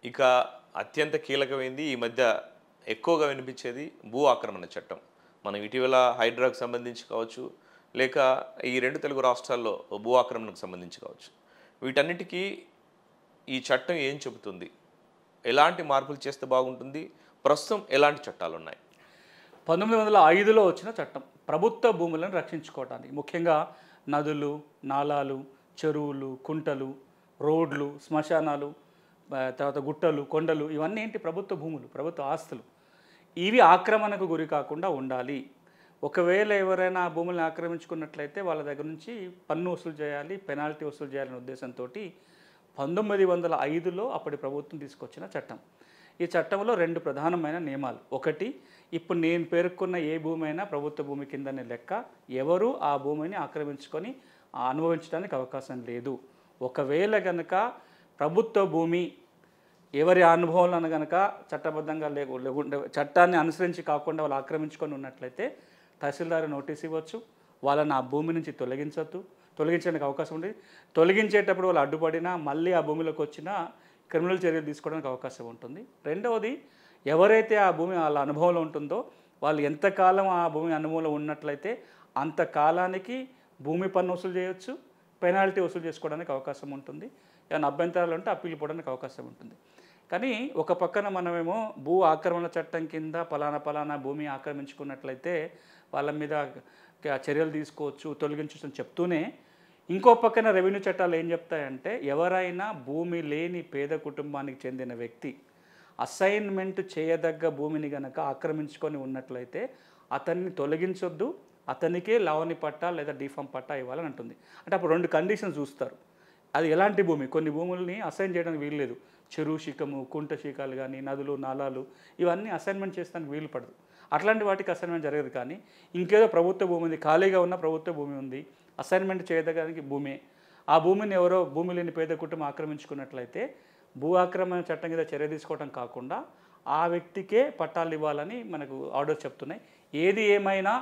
ఇక అత్యంత కీలకమైంది ఈ మధ్య ఎక్కువగా వినిపించేది భూ ఆక్రమణ చట్టం. మనం ఇటీవల హైడ్రాకు సంబంధించి కావచ్చు, లేక ఈ 2 తెలుగు రాష్ట్రాల్లో భూ ఆక్రమణకు సంబంధించి కావచ్చు. వీటన్నిటికీ ఈ చట్టం ఏం చెబుతుంది? ఎలాంటి మార్పులు చేస్తే బాగుంటుంది? ప్రస్తుతం ఎలాంటి చట్టాలున్నాయి? 1905లో వచ్చిన చట్టం. ప్రభుత్వ భూములను రక్షించుకోవటానికి. ముఖ్యంగా నదులు, నాలాలు, చెరువులు, కుంటలు, రోడ్లు, శ్మశానాలు, తర్వాత గుట్టలు, కొండలు ఇవన్నీ ఏంటి ప్రభుత్వ భూములు, ప్రభుత్వ ఆస్తులు. ఇవి ఆక్రమణకు గురి కాకుండా ఉండాలి. ఒకవేళ ఎవరైనా ఆ భూములను ఆక్రమించుకున్నట్లయితే వాళ్ళ దగ్గర నుంచి పన్ను వసూలు చేయాలి, పెనాల్టీ వసూలు చేయాలనే ఉద్దేశంతోటి 1905లో అప్పటి ప్రభుత్వం తీసుకొచ్చిన చట్టం. ఈ చట్టంలో 2 ప్రధానమైన నియమాలు. ఒకటి, ఇప్పుడు నేను పేర్కొన్న ఏ భూమి అయినా ప్రభుత్వ భూమి కిందనే లెక్క. ఎవరు ఆ భూమిని ఆక్రమించుకొని అనుభవించడానికి అవకాశం లేదు. ఒకవేళ గనక ప్రభుత్వ భూమి ఎవరి అనుభవంలో గనక చట్టబద్ధంగా లేకుంటే చట్టాన్ని అనుసరించి కాకుండా వాళ్ళు ఆక్రమించుకొని ఉన్నట్లయితే తహసీల్దార్ నోటీస్ ఇవ్వచ్చు. వాళ్ళని ఆ భూమి నుంచి తొలగించడానికి అవకాశం ఉండేది. తొలగించేటప్పుడు వాళ్ళు అడ్డుపడినా మళ్ళీ ఆ భూమిలోకి వచ్చినా క్రిమినల్ చర్యలు తీసుకోవడానికి అవకాశం ఉంటుంది. రెండవది, ఎవరైతే ఆ భూమి వాళ్ళ అనుభవంలో ఉంటుందో వాళ్ళు ఎంతకాలం ఆ భూమి అనుభవంలో ఉన్నట్లయితే అంతకాలానికి భూమి పన్ను వసూలు చేయొచ్చు, పెనాల్టీ వసూలు చేసుకోవడానికి అవకాశం ఉంటుంది. ఏమైనా అభ్యంతరాలు ఉంటే అప్పీల్ పోవడానికి అవకాశం ఉంటుంది. కానీ ఒక పక్కన మనమేమో భూ ఆక్రమణ చట్టం కింద పలానా భూమి ఆక్రమించుకున్నట్లయితే వాళ్ళ మీద చర్యలు తీసుకోవచ్చు, తొలగించవచ్చు అని చెప్తూనే ఇంకో పక్కన రెవెన్యూ చట్టాలు ఏం చెప్తాయంటే ఎవరైనా భూమి లేని పేద కుటుంబానికి చెందిన వ్యక్తి అసైన్మెంట్ చేయదగ్గ భూమిని గనక ఆక్రమించుకొని ఉన్నట్లయితే అతన్ని తొలగించొద్దు, అతనికే లావణి పట్టా లేదా డీఫామ్ పట్టా ఇవ్వాలని అంటుంది. అంటే అప్పుడు 2 కండిషన్స్ చూస్తారు. అది ఎలాంటి భూమి, కొన్ని భూముల్ని అసైన్ చేయడానికి వీలు లేదు. చెరువు శిఖము, కుంట శిఖాలు కానీ, నదులు, నాలాలు ఇవన్నీ అసైన్మెంట్ చేస్తానికి వీలు పడదు. అట్లాంటి వాటికి అసైన్మెంట్ జరగదు. కానీ ఇంకేదో ప్రభుత్వ భూమి ఉంది, ఖాళీగా ఉన్న ప్రభుత్వ భూమి ఉంది, అసైన్మెంట్ చేయదగ్గడానికి భూమి, ఆ భూమిని ఎవరో భూమి లేని పేద కుటుంబం ఆక్రమించుకున్నట్లయితే భూ ఆక్రమణ చట్టం కింద చర్య తీసుకోవడం కాకుండా ఆ వ్యక్తికే పట్టాలు ఇవ్వాలని మనకు ఆర్డర్స్ చెప్తున్నాయి. ఏది ఏమైనా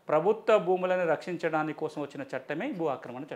ప్రభుత్వ భూములను రక్షించడానికి కోసం వచ్చిన చట్టమే భూ ఆక్రమణ చట్టం.